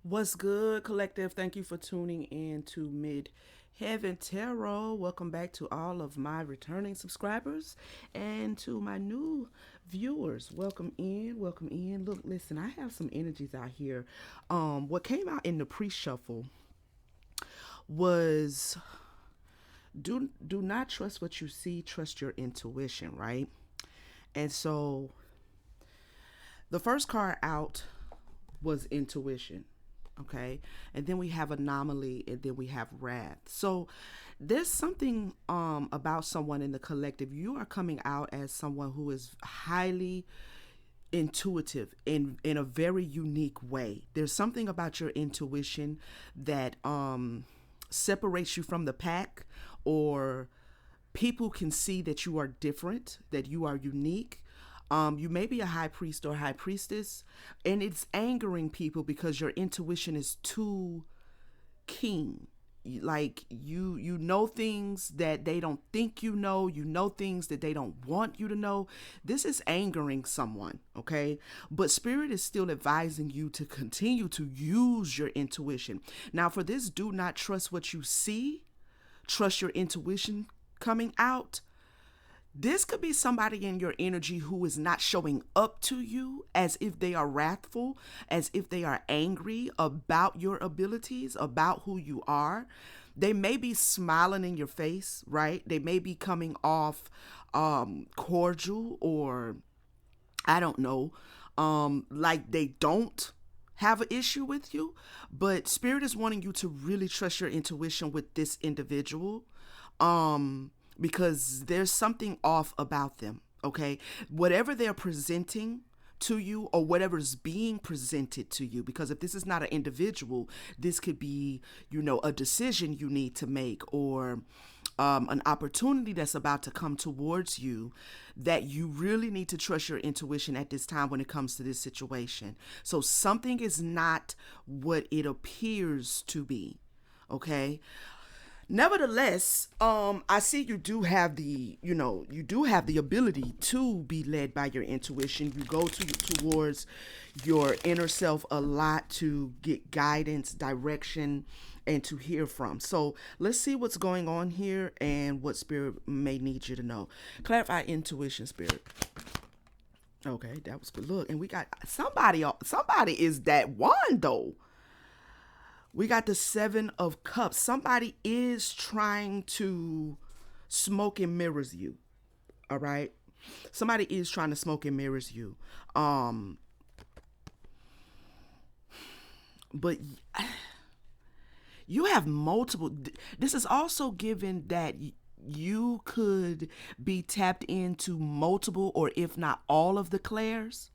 What's good, collective? Thank you for tuning in to Mid Heaven Tarot. Welcome back to all of my returning subscribers and to my new viewers. Welcome in, welcome in. Look, listen, I have some energies out here. What came out in the pre-shuffle was do not trust what you see, trust your intuition, right? And so the first card out was intuition. Okay. And then we have anomaly and then we have wrath. So there's something about someone in the collective. You are coming out as someone who is highly intuitive in a very unique way. There's something about your intuition that separates you from the pack, or people can see that you are different, that you are unique. You may be a high priest or high priestess, and it's angering people because your intuition is too keen. Like you know things that they don't think you know things that they don't want you to know. This is angering someone, okay? But spirit is still advising you to continue to use your intuition. Now for this, do not trust what you see, trust your intuition coming out. This could be somebody in your energy who is not showing up to you as if they are wrathful, as if they are angry about your abilities, about who you are. They may be smiling in your face, right? They may be coming off cordial, or I don't know, like they don't have an issue with you. But spirit is wanting you to really trust your intuition with this individual. Because there's something off about them, okay? Whatever they're presenting to you, or whatever's being presented to you, because if this is not an individual, this could be, a decision you need to make, or an opportunity that's about to come towards you, that you really need to trust your intuition at this time when it comes to this situation. So something is not what it appears to be, okay? Nevertheless, I see you do have the ability to be led by your intuition. You go towards your inner self a lot to get guidance, direction, and to hear from. So let's see what's going on here and what spirit may need you to know. Clarify intuition, spirit. Okay, that was good. Look, and we got somebody. Somebody is that one though. We got the Seven of Cups. Somebody is trying to smoke and mirrors you. All right. Somebody is trying to smoke and mirrors you. But you have multiple. This is also given that you could be tapped into multiple, or if not all of the clairs.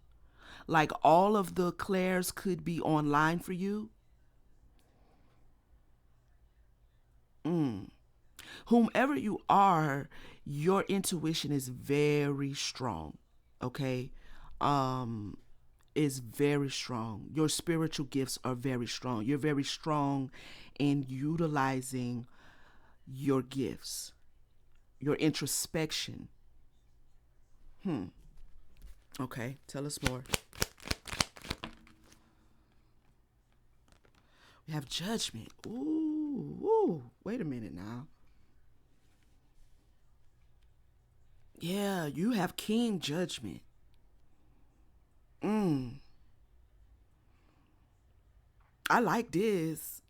Like all of the clairs could be online for you. Whomever you are, your intuition is very strong. Okay. Is very strong. Your spiritual gifts are very strong. You're very strong in utilizing your gifts, your introspection. Okay, tell us more. We have judgment. Ooh, wait a minute now. Yeah, you have keen judgment. I like this.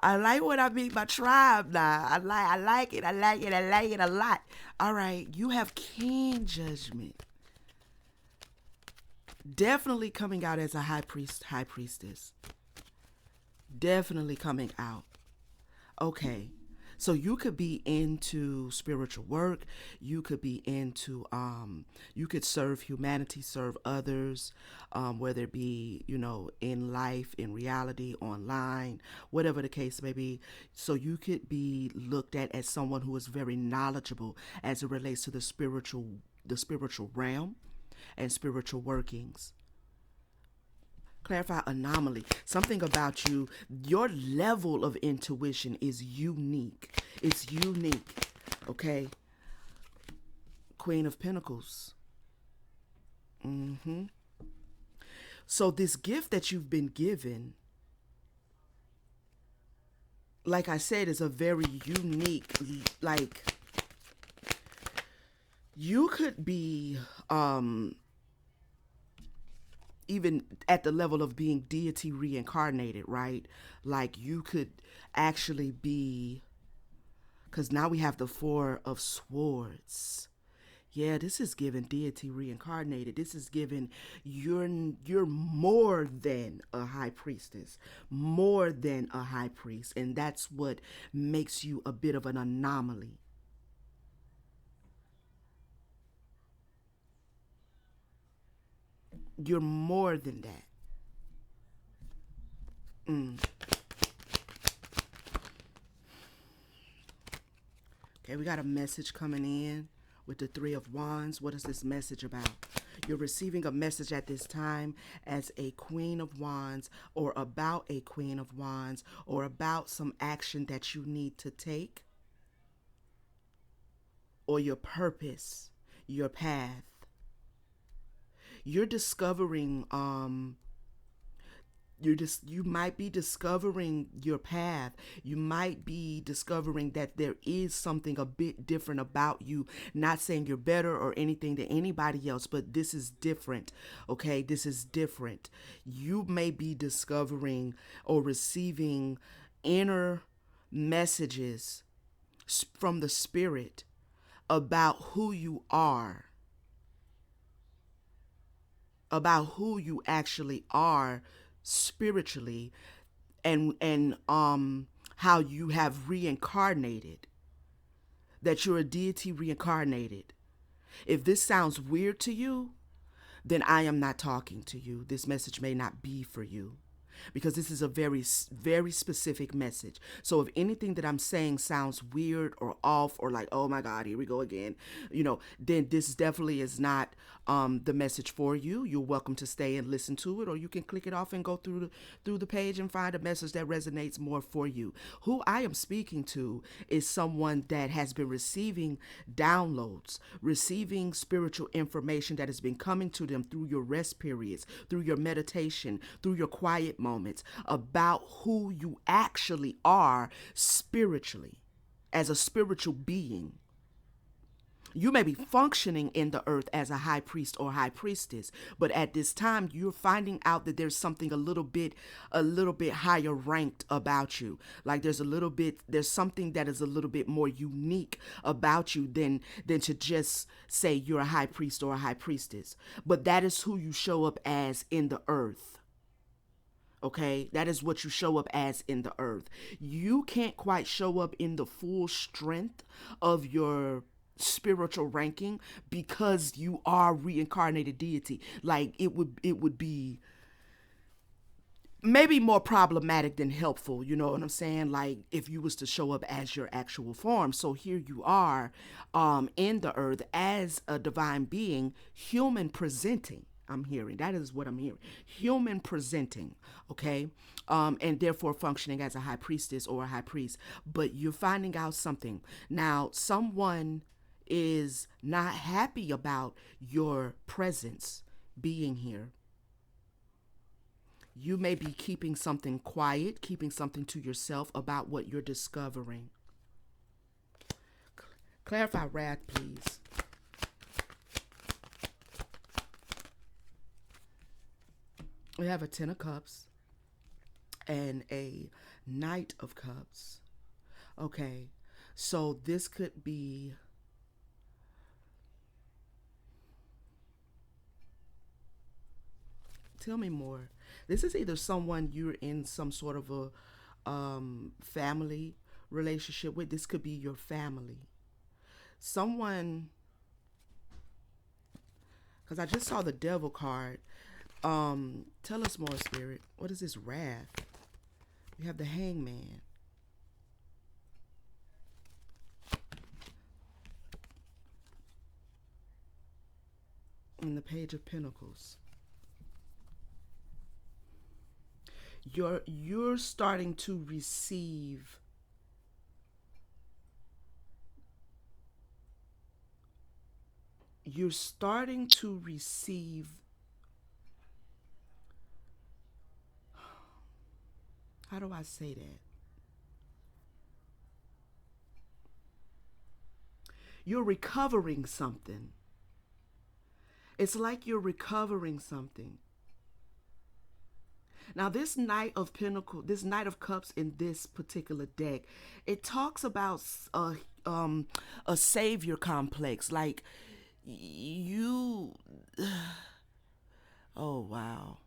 I like what I mean by tribe now. I like it. I like it. I like it a lot. All right, you have keen judgment. Definitely coming out as a high priest, high priestess. Definitely coming out. Okay. So you could be into spiritual work. You could be into you could serve humanity, serve others, whether it be, in life, in reality, online, whatever the case may be. So you could be looked at as someone who is very knowledgeable as it relates to the spiritual realm and spiritual workings. Clarify anomaly. Something about you, your level of intuition is unique. It's unique. Okay. Queen of Pentacles. So this gift that you've been given, like I said, is a very unique, like, you could be even at the level of being deity reincarnated, right? Like you could actually be, because now we have the Four of Swords. Yeah, this is given deity reincarnated. This is given you're more than a high priestess, more than a high priest, and that's what makes you a bit of an anomaly. You're more than that. Mm. Okay, we got a message coming in with the Three of Wands. What is this message about? You're receiving a message at this time as a Queen of Wands, or about a Queen of Wands, or about some action that you need to take, or your purpose, your path. You're discovering you might be discovering your path. You might be discovering that there is something a bit different about you. Not saying you're better or anything than anybody else, but this is different. Okay, this is different. You may be discovering or receiving inner messages from the spirit about who you are, about who you actually are spiritually, and how you have reincarnated, that you're a deity reincarnated. If this sounds weird to you, then I am not talking to you. This message may not be for you, because this is a very specific message. So if anything that I'm saying sounds weird or off, or like, oh my God, here we go again, then this definitely is not the message for you. You're welcome to stay and listen to it, or you can click it off and go through the page and find a message that resonates more for you. Who I am speaking to is someone that has been receiving downloads, receiving spiritual information that has been coming to them through your rest periods, through your meditation, through your quiet moments, about who you actually are spiritually, as a spiritual being. You may be functioning in the earth as a high priest or high priestess, but at this time you're finding out that there's something a little bit higher ranked about you. Like there's something that is a little bit more unique about you than to just say you're a high priest or a high priestess. But that is who you show up as in the earth. Okay, that is what you show up as in the earth. You can't quite show up in the full strength of your spiritual ranking, because you are reincarnated deity. Like it would be maybe more problematic than helpful, you know what I'm saying? Like if you was to show up as your actual form. So here you are in the earth as a divine being, human presenting. I'm hearing that is what I'm hearing. Human presenting, okay? And therefore functioning as a high priestess or a high priest. But you're finding out something. Now, someone is not happy about your presence being here. You may be keeping something quiet, keeping something to yourself about what you're discovering. Clarify wrath, please. We have a Ten of Cups and a Knight of Cups. Okay, so this could be, tell me more. This is either someone you're in some sort of a family relationship with. This could be your family. Someone, because I just saw the Devil card. Tell us more, Spirit. What is this wrath? We have the Hangman and the Page of Pentacles. You're starting to receive, you're starting to receive How do I say that? You're recovering something. It's like you're recovering something. Now, this Knight of Pentacle, this Knight of Cups in this particular deck, it talks about a savior complex. Like you, oh wow.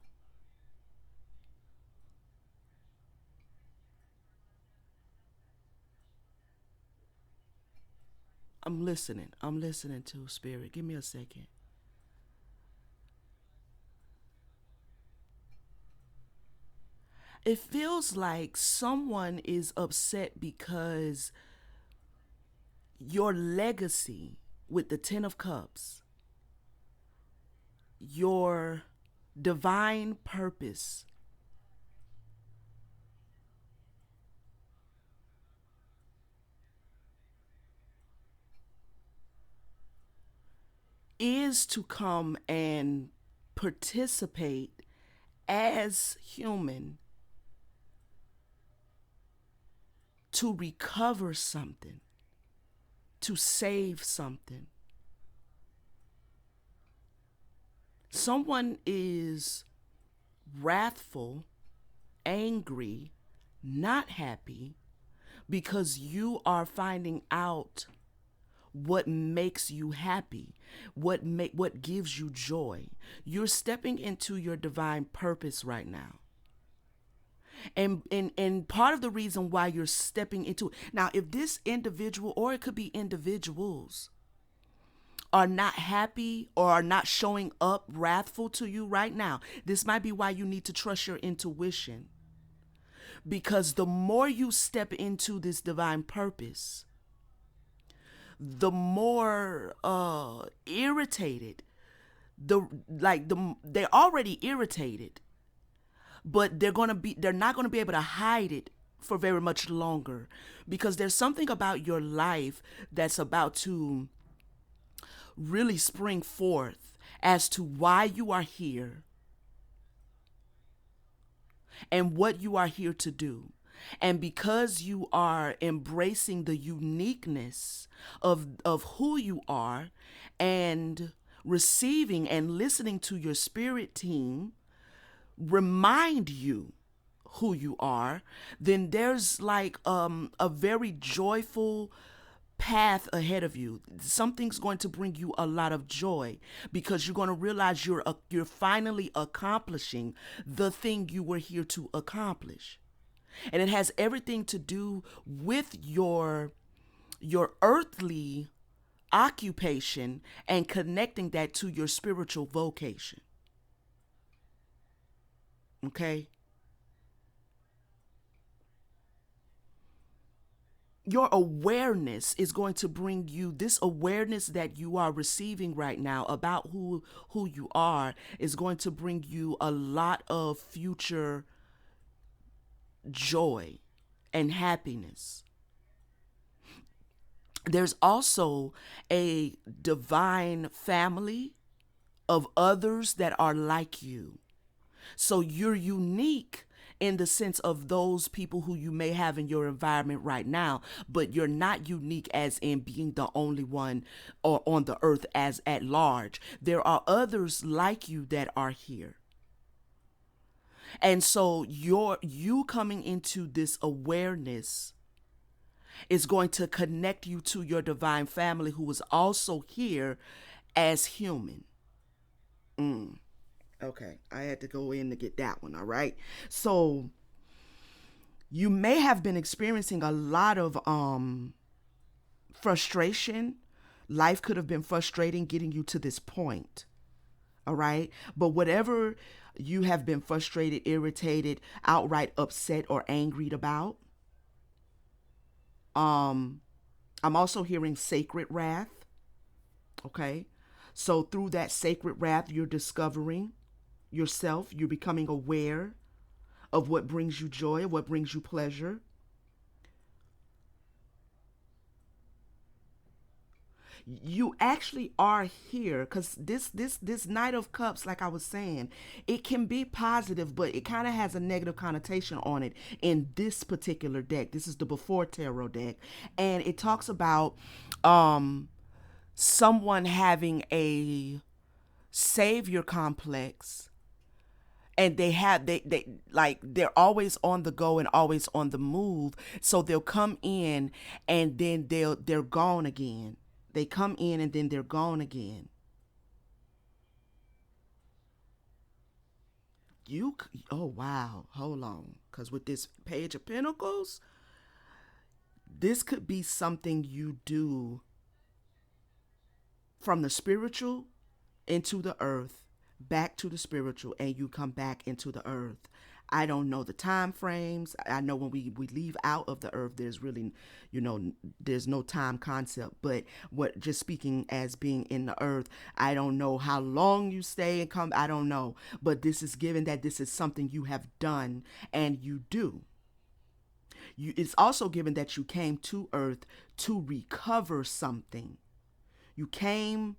I'm listening. I'm listening to Spirit. Give me a second. It feels like someone is upset because your legacy with the Ten of Cups, your divine purpose, is to come and participate as human to recover something, to save something. Someone is wrathful, angry, not happy because you are finding out what makes you happy, what gives you joy. You're stepping into your divine purpose right now. And part of the reason why you're stepping into it. Now, if this individual, or it could be individuals, are not happy or are not showing up wrathful to you right now, this might be why you need to trust your intuition. Because the more you step into this divine purpose, the more irritated they're already irritated, but they're not gonna be able to hide it for very much longer, because there's something about your life that's about to really spring forth as to why you are here and what you are here to do. And because you are embracing the uniqueness of who you are and receiving and listening to your spirit team remind you who you are, then there's like a very joyful path ahead of you. Something's going to bring you a lot of joy because you're going to realize you're finally accomplishing the thing you were here to accomplish. And it has everything to do with your earthly occupation and connecting that to your spiritual vocation. Okay? Your awareness is going to bring you this awareness that you are receiving right now about who you are is going to bring you a lot of future joy and happiness. There's also a divine family of others that are like you. So you're unique in the sense of those people who you may have in your environment right now, but you're not unique as in being the only one or on the earth as at large. There are others like you that are here. And so you coming into this awareness is going to connect you to your divine family who is also here as human. Okay, I had to go in to get that one, all right? So you may have been experiencing a lot of frustration. Life could have been frustrating getting you to this point. All right? But whatever you have been frustrated, irritated, outright upset or angry about, um I'm also hearing sacred wrath, okay? So through that sacred wrath, you're discovering yourself, you're becoming aware of what brings you joy, what brings you pleasure. You actually are here, because this Knight of Cups, like I was saying, it can be positive, but it kind of has a negative connotation on it in this particular deck. This is the Before Tarot deck, and it talks about um someone having a savior complex, and they like they're always on the go and always on the move, so they'll come in and then they're gone again. They come in and then they're gone again. Oh wow, hold on, because with this Page of Pentacles, this could be something you do from the spiritual into the earth, back to the spiritual, and you come back into the earth. I don't know the time frames. I know when we leave out of the earth, there's really, there's no time concept. But what, just speaking as being in the earth, I don't know how long you stay and come. I don't know. But this is given that this is something you have done and you do. It's also given that you came to earth to recover something. You came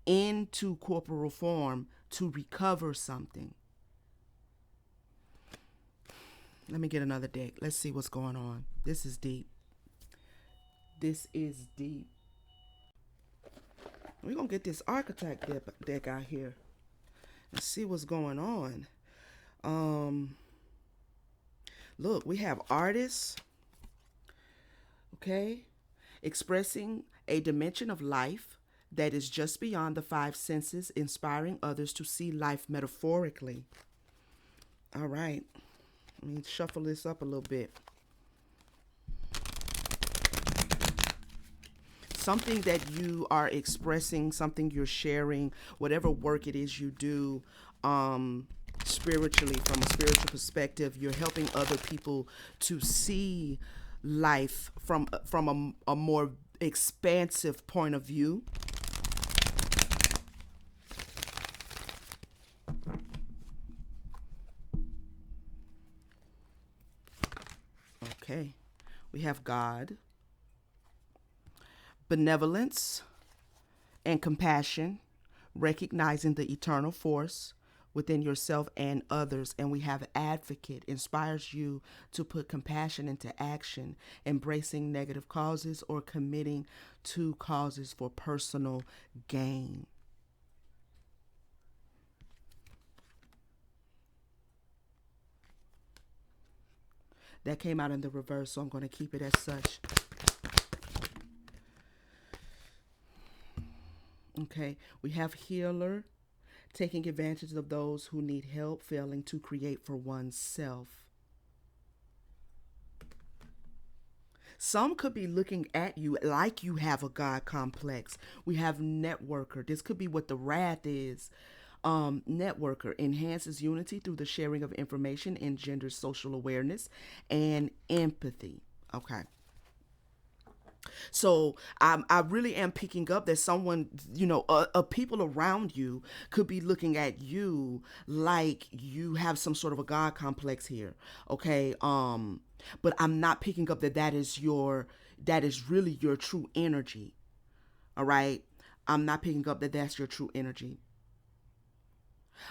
into corporal form to recover something. Let me get another deck. Let's see what's going on. This is deep. This is deep. We're going to get this archetype deck out here and see what's going on. Look, we have artists, okay, expressing a dimension of life that is just beyond the five senses, inspiring others to see life metaphorically. All right. Let me shuffle this up a little bit. Something that you are expressing, something you're sharing, whatever work it is you do, spiritually, from a spiritual perspective, you're helping other people to see life from a more expansive point of view. Okay, we have God, benevolence, and compassion, recognizing the eternal force within yourself and others. And we have advocate, inspires you to put compassion into action, embracing negative causes or committing to causes for personal gain. That came out in the reverse, so I'm going to keep it as such. Okay, we have healer, taking advantage of those who need help, failing to create for oneself. Some could be looking at you like you have a God complex. We have networker. This could be what the wrath is. Networker enhances unity through the sharing of information, engenders social awareness and empathy. Okay. So I really am picking up that someone, people around you could be looking at you like you have some sort of a God complex here. Okay. But I'm not picking up that is really your true energy. All right. I'm not picking up that that's your true energy,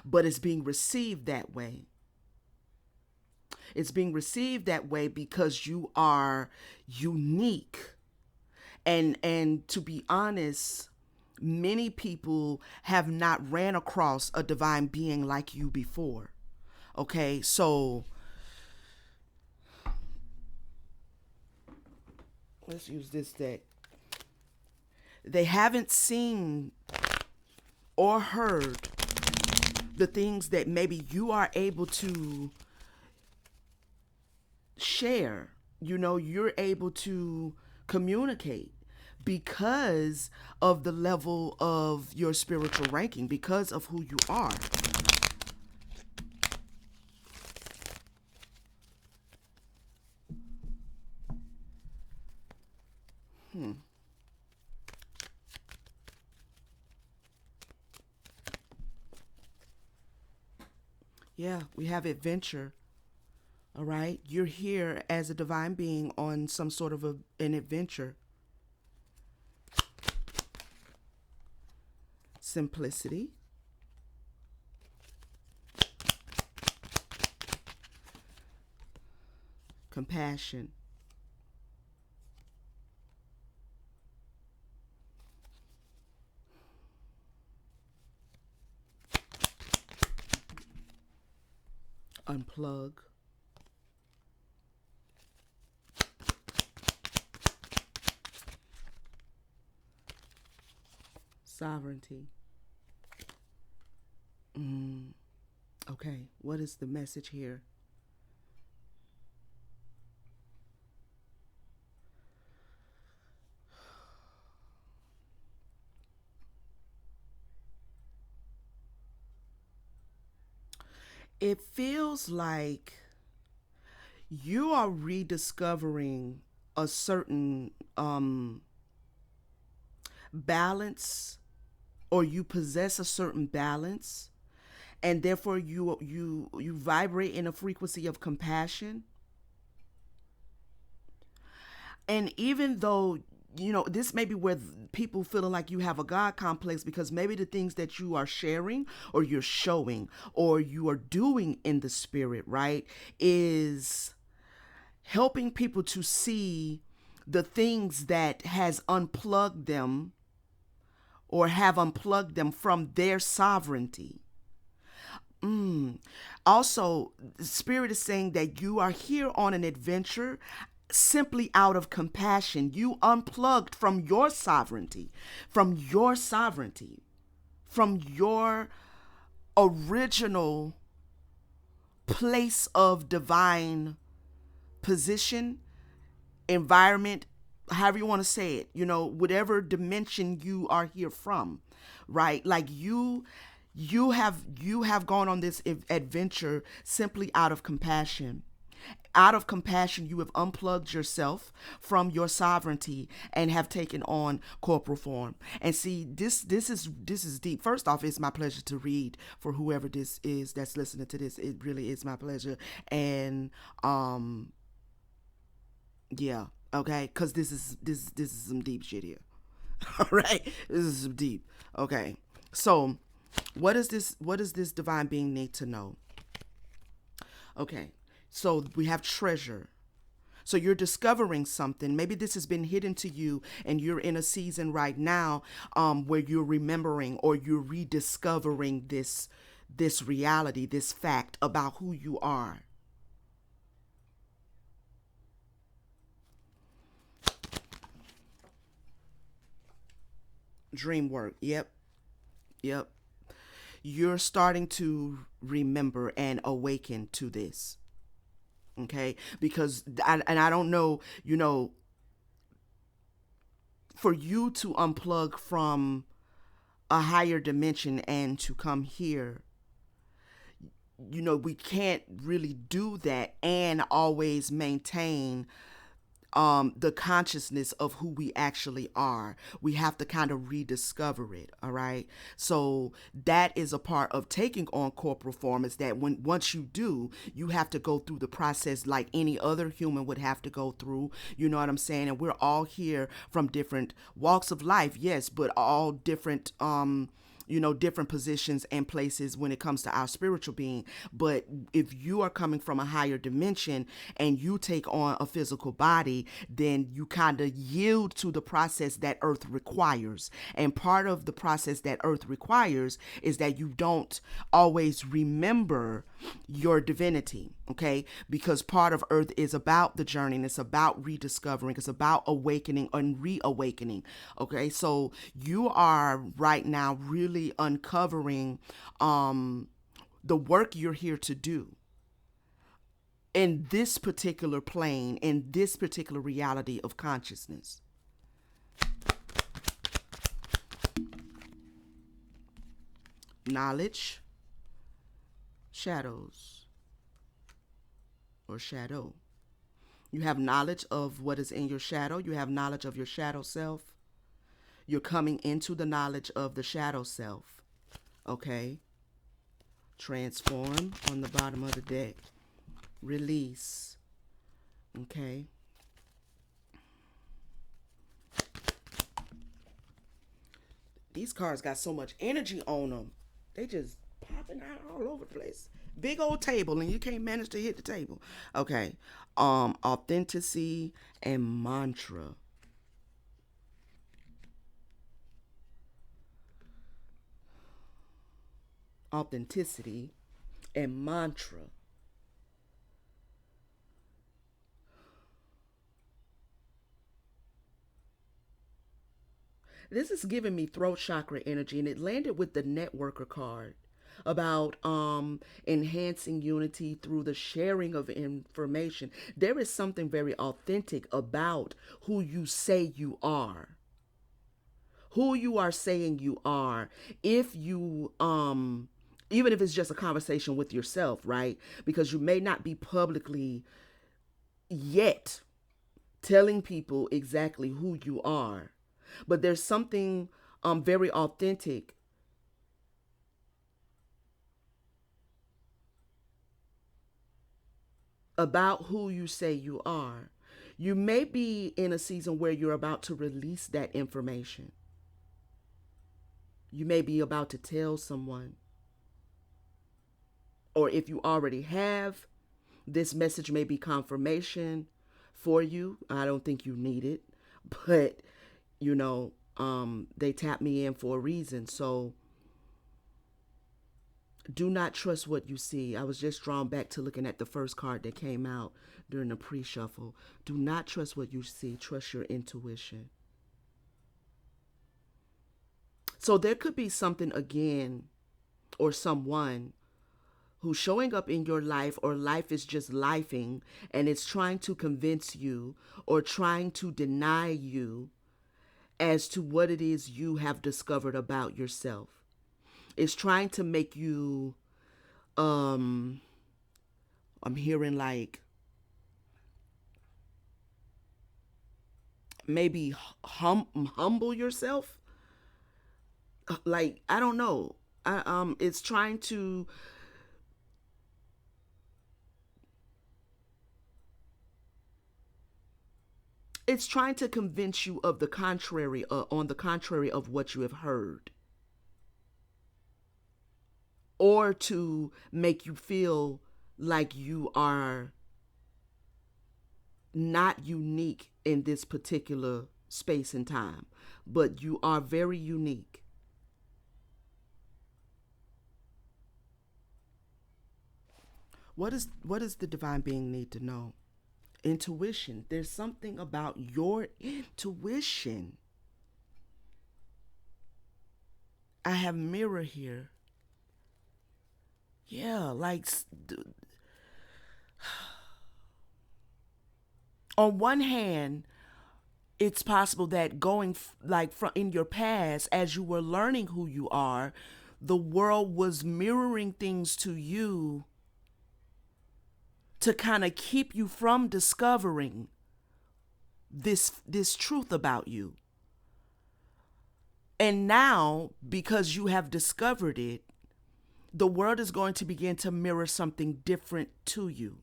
but it's being received that way. It's being received that way because you are unique. And to be honest, many people have not ran across a divine being like you before. Okay, so let's use this deck. They haven't seen or heard the things that maybe you are able to share. You're able to communicate because of the level of your spiritual ranking, because of who you are. Yeah, we have adventure. All right. You're here as a divine being on some sort of an adventure. simplicity, compassion, unplug, sovereignty. Mm, okay, what is the message here? It feels like you are rediscovering a certain balance, or you possess a certain balance, and therefore you vibrate in a frequency of compassion. And even though, this may be where people feeling like you have a god complex, because maybe the things that you are sharing or you're showing or you are doing in the spirit, right, is helping people to see the things that has unplugged them or have unplugged them from their sovereignty. Also, the spirit is saying that you are here on an adventure simply out of compassion. You unplugged from your sovereignty, from your sovereignty, from your original place of divine position, environment, however you want to say it, whatever dimension you are here from, right? Like you have gone on this adventure simply out of compassion. Out of compassion, you have unplugged yourself from your sovereignty and have taken on corporal form. And see, this is deep. First off, it's my pleasure to read for whoever this is that's listening to this. It really is my pleasure. And yeah, okay, because this is some deep shit here. All right, this is some deep. Okay, so what does this divine being need to know? Okay, so we have treasure. So you're discovering something. Maybe this has been hidden to you, and you're in a season right now where you're remembering or you're rediscovering this reality, this fact about who you are. Dream work. Yep. Yep. You're starting to remember and awaken to this. Okay, because I don't know, for you to unplug from a higher dimension and to come here, we can't really do that and always maintain the consciousness of who we actually are. We have to kind of rediscover it. All right. So that is a part of taking on corporal form, is that when once you do, you have to go through the process like any other human would have to go through. You know what I'm saying? And we're all here from different walks of life, yes, but all different different positions and places when it comes to our spiritual being. But if you are coming from a higher dimension and you take on a physical body, then you kind of yield to the process that earth requires. And part of the process that earth requires is that you don't always remember your divinity, okay? Because part of earth is about the journey, and it's about rediscovering, it's about awakening and reawakening, okay? So you are right now really uncovering the work you're here to do in this particular plane, in this particular reality of consciousness. Knowledge, shadows, or shadow. You have knowledge of what is in your shadow. You have knowledge of your shadow self. You're coming into the knowledge of the shadow self. Okay? Transform on the bottom of the deck. Release. Okay? These cards got so much energy on them. They just popping out all over the place. Big old table, and you can't manage to hit the table. Okay. Authenticity and mantra. Authenticity and mantra. This is giving me throat chakra energy, and it landed with the networker card about enhancing unity through the sharing of information. There is something very authentic about who you say you are, who you are saying you are. If you even if it's just a conversation with yourself, right? Because you may not be publicly yet telling people exactly who you are, but there's something very authentic about who you say you are. You may be in a season where you're about to release that information. You may be about to tell someone, or if you already have, this message may be confirmation for you. I don't think you need it, but you know, they tapped me in for a reason. So do not trust what you see. I was just drawn back to looking at the first card that came out during the pre-shuffle. Do not trust what you see. Trust your intuition. So there could be something again, or someone who's showing up in your life, or life is just lifing and it's trying to convince you or trying to deny you as to what it is you have discovered about yourself. It's trying to make you I'm hearing like maybe humble yourself. Like, I don't know. It's trying to convince you of the contrary, on the contrary of what you have heard, or to make you feel like you are not unique in this particular space and time, but you are very unique. What does the divine being need to know? Intuition. There's something about your intuition. I have mirror here. Yeah, like on one hand, it's possible that going like from in your past, as you were learning who you are, the world was mirroring things to you to kind of keep you from discovering this truth about you. And now, because you have discovered it, the world is going to begin to mirror something different to you.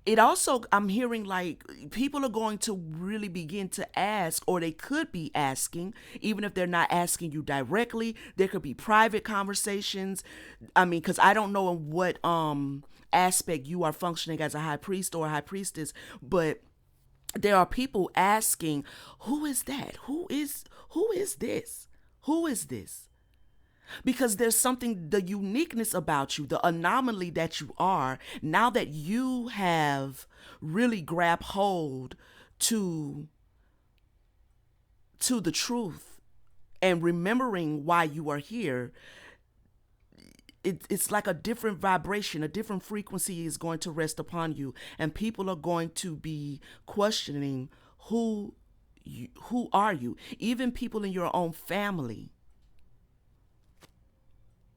It also, I'm hearing like people are going to really begin to ask, or they could be asking, even if they're not asking you directly. There could be private conversations. I mean, because I don't know in what aspect you are functioning as a high priest or a high priestess, but there are people asking, who is that? Who is this? Who is this? Because there's something, the uniqueness about you, the anomaly that you are, now that you have really grabbed hold to the truth and remembering why you are here. It's like a different vibration, a different frequency is going to rest upon you, and people are going to be questioning who are you. Even people in your own family.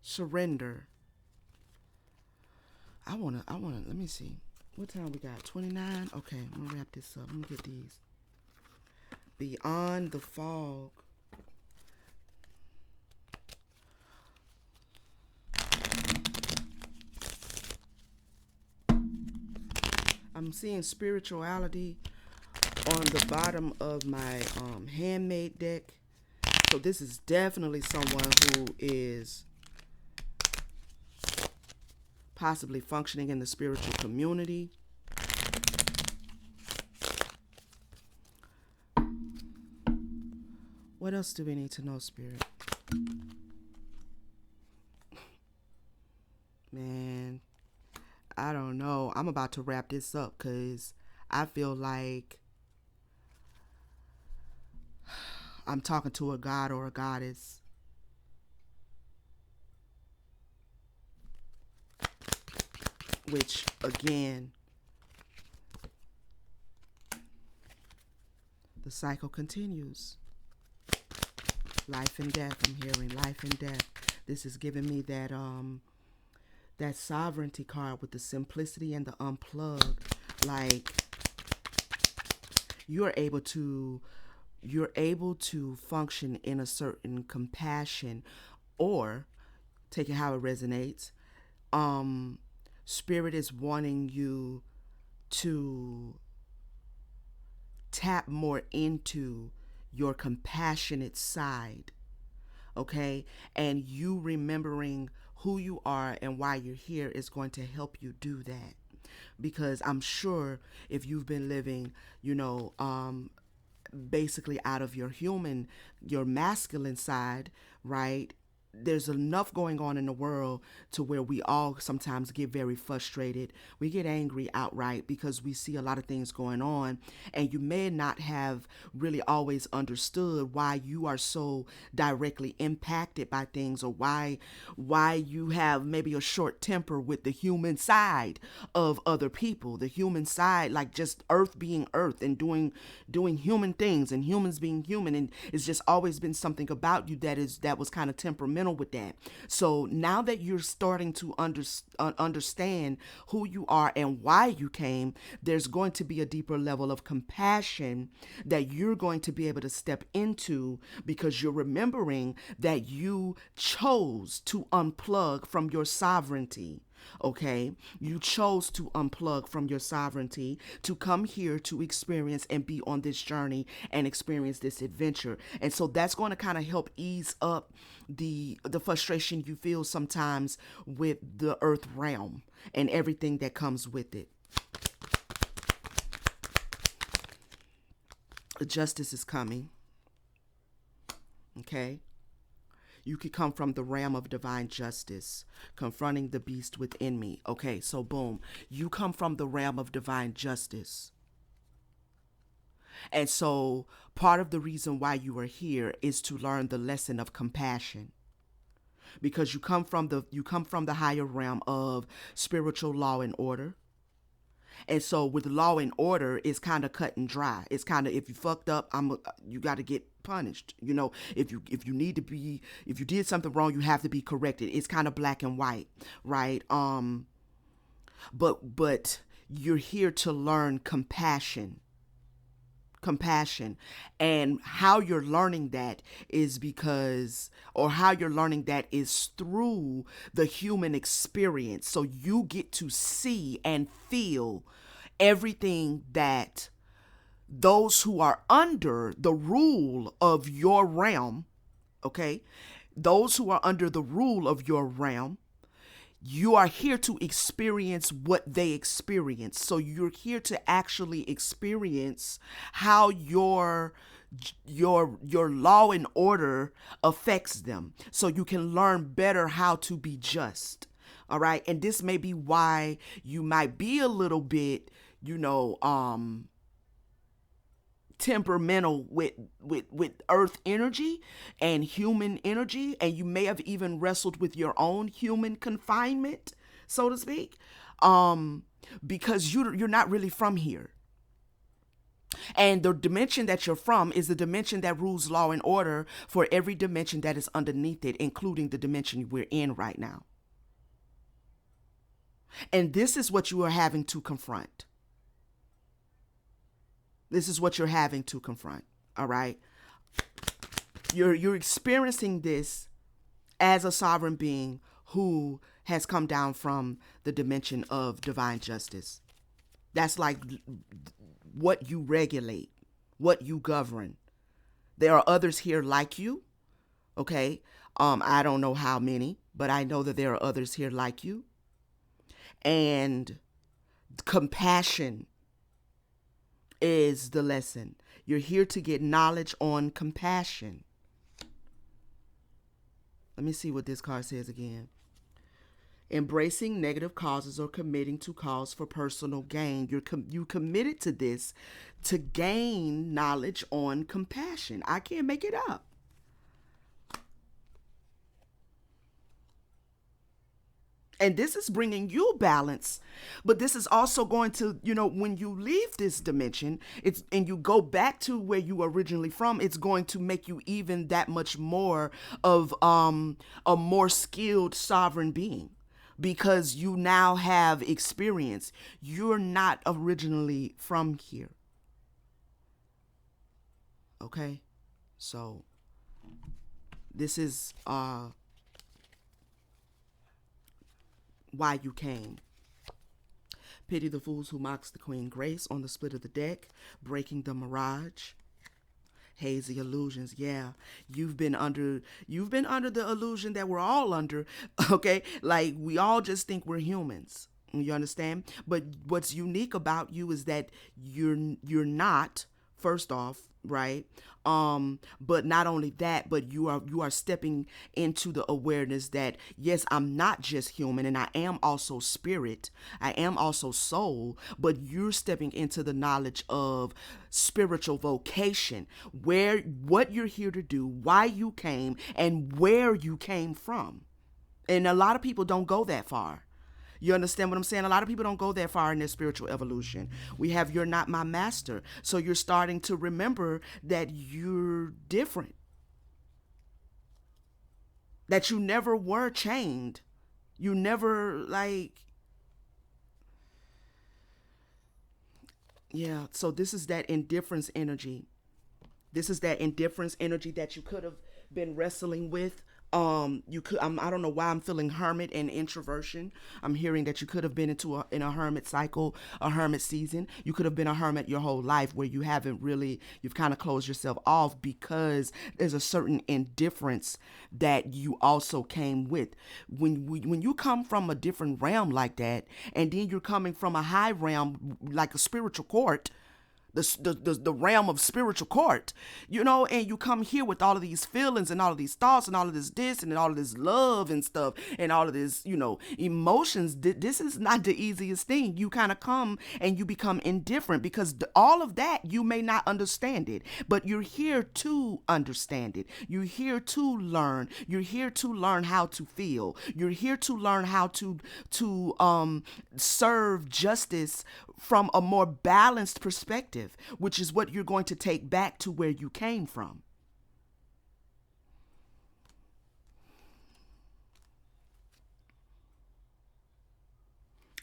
Surrender. I wanna let me see. What time we got? 29? Okay, I'm gonna wrap this up. Let me get these. Beyond the fog. I'm seeing spirituality on the bottom of my handmade deck. So this is definitely someone who is possibly functioning in the spiritual community. What else do we need to know, Spirit? Man, I don't know. I'm about to wrap this up because I feel like I'm talking to a god or a goddess. Which, again, the cycle continues. Life and death. I'm hearing life and death. This is giving me that sovereignty card with the simplicity and the unplugged. Like you're able to you're able to function in a certain compassion, or take it how it resonates. Um Spirit is wanting you to tap more into your compassionate side, okay? And you remembering who you are and why you're here is going to help you do that. Because I'm sure if you've been living, basically out of your masculine side, right? There's enough going on in the world to where we all sometimes get very frustrated. We get angry outright because we see a lot of things going on, and you may not have really always understood why you are so directly impacted by things, or why you have maybe a short temper with the human side of other people, the human side, like just earth being earth and doing human things and humans being human, and it's just always been something about you that was kind of temperamental with that. So now that you're starting to understand who you are and why you came, there's going to be a deeper level of compassion that you're going to be able to step into, because you're remembering that you chose to unplug from your sovereignty. Okay, you chose to unplug from your sovereignty to come here to experience and be on this journey and experience this adventure. And so that's going to kind of help ease up the frustration you feel sometimes with the earth realm and everything that comes with it. Justice is coming. Okay, you could come from the realm of divine justice, confronting the beast within me. Okay, so boom, you come from the realm of divine justice. And so part of the reason why you are here is to learn the lesson of compassion, because you come from the higher realm of spiritual law and order. And so with law and order, it's kind of cut and dry. It's kind of, if you fucked up, you got to get punished. If you did something wrong, you have to be corrected. It's kind of black and white, right? But you're here to learn compassion. And how you're learning that is through the human experience. So you get to see and feel everything that those who are under the rule of your realm, okay, those who are under the rule of your realm, you are here to experience what they experience. So you're here to actually experience how your law and order affects them, so you can learn better how to be just. All right, and this may be why you might be a little bit, temperamental with earth energy and human energy, and you may have even wrestled with your own human confinement, so to speak, because you're not really from here. And the dimension that you're from is the dimension that rules law and order for every dimension that is underneath it, including the dimension we're in right now. And this is what you are having to confront. This is what you're having to confront. All right. You're experiencing this as a sovereign being who has come down from the dimension of divine justice. That's like what you regulate, what you govern. There are others here like you, okay? I don't know how many, but I know that there are others here like you. And compassion is the lesson. You're here to get knowledge on compassion. Let me see what this card says again. Embracing negative causes or committing to cause for personal gain. You committed to this to gain knowledge on compassion. I can't make it up. And this is bringing you balance, but this is also going to, when you leave this dimension, it's and you go back to where you were originally from, it's going to make you even that much more of a more skilled sovereign being, because you now have experience. You're not originally from here. Okay? So this is why you came. Pity the fools who mocks the queen grace on the split of the deck, breaking the mirage. Hazy illusions, yeah. You've been under the illusion that we're all under, okay? Like we all just think we're humans. You understand? But what's unique about you is that you're not, first off, right? But not only that, but you are stepping into the awareness that yes, I'm not just human, and I am also spirit, I am also soul, but you're stepping into the knowledge of spiritual vocation, where what you're here to do, why you came, and where you came from. And a lot of people don't go that far. You understand what I'm saying? A lot of people don't go that far in their spiritual evolution. We have "You're not my master." So you're starting to remember that you're different, that you never were chained. You never, yeah. So this is that indifference energy. This is that indifference energy that you could have been wrestling with. I don't know why I'm feeling hermit and introversion. I'm hearing that you could have been in a hermit cycle, a hermit season. You could have been a hermit your whole life, where you've kind of closed yourself off because there's a certain indifference that you also came with. When you come from a different realm like that, and then you're coming from a high realm like a spiritual court, the realm of spiritual court, and you come here with all of these feelings and all of these thoughts and all of this and all of this love and stuff and all of this, emotions. This is not the easiest thing. You kind of come and you become indifferent because all of that, you may not understand it, but you're here to understand it. You're here to learn. You're here to learn how to feel. You're here to learn how to serve justice from a more balanced perspective, which is what you're going to take back to where you came from.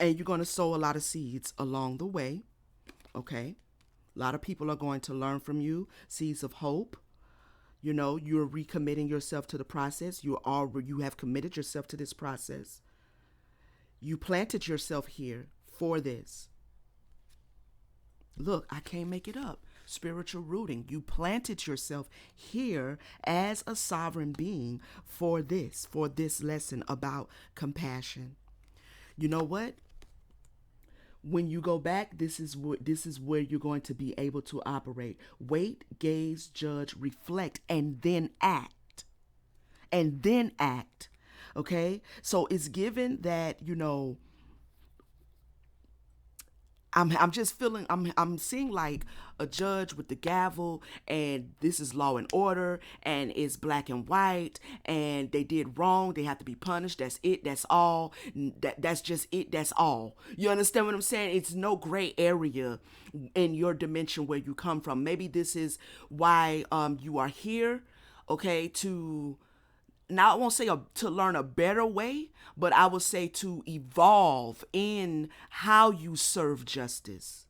And you're going to sow a lot of seeds along the way, okay? A lot of people are going to learn from you, seeds of hope. You're recommitting yourself to the process. You have committed yourself to this process. You planted yourself here for this. Look, I can't make it up. Spiritual rooting. You planted yourself here as a sovereign being for this lesson about compassion. You know what? When you go back, this is where you're going to be able to operate. Wait, gaze, judge, reflect, and then act. And then act. Okay? So it's given that, I'm just feeling I'm seeing like a judge with the gavel, and this is law and order, and it's black and white, and they did wrong, they have to be punished. That's it, that's all. That's just it, that's all. You understand what I'm saying? It's no gray area in your dimension where you come from. Maybe this is why you are here, okay, to now I won't say to learn a better way, but I would say to evolve in how you serve justice.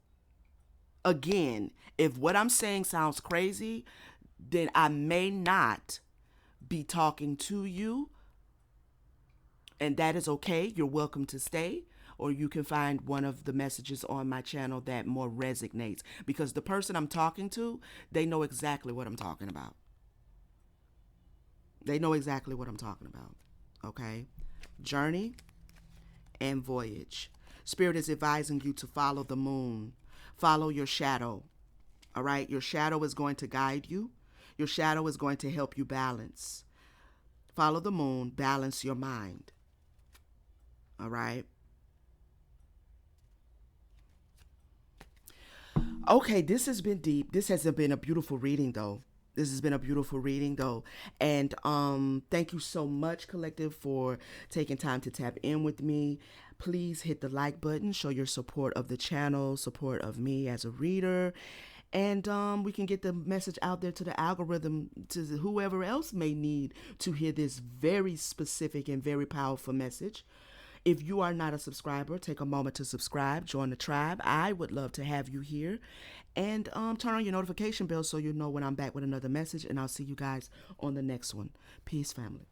Again, if what I'm saying sounds crazy, then I may not be talking to you, and that is okay. You're welcome to stay. or you can find one of the messages on my channel that more resonates, because the person I'm talking to, they know exactly what I'm talking about. They know exactly what I'm talking about. Okay? Journey and voyage. Spirit is advising you to follow the moon, follow your shadow. All right? Your shadow is going to guide you, your shadow is going to help you balance. Follow the moon, balance your mind. All right? Okay, this has been deep. This has been a beautiful reading, though. This has been a beautiful reading, though. And thank you so much, Collective, for taking time to tap in with me. Please hit the like button, show your support of the channel, support of me as a reader. And we can get the message out there to the algorithm, to whoever else may need to hear this very specific and very powerful message. If you are not a subscriber, take a moment to subscribe, join the tribe. I would love to have you here. And turn on your notification bell so you know when I'm back with another message. And I'll see you guys on the next one. Peace, family.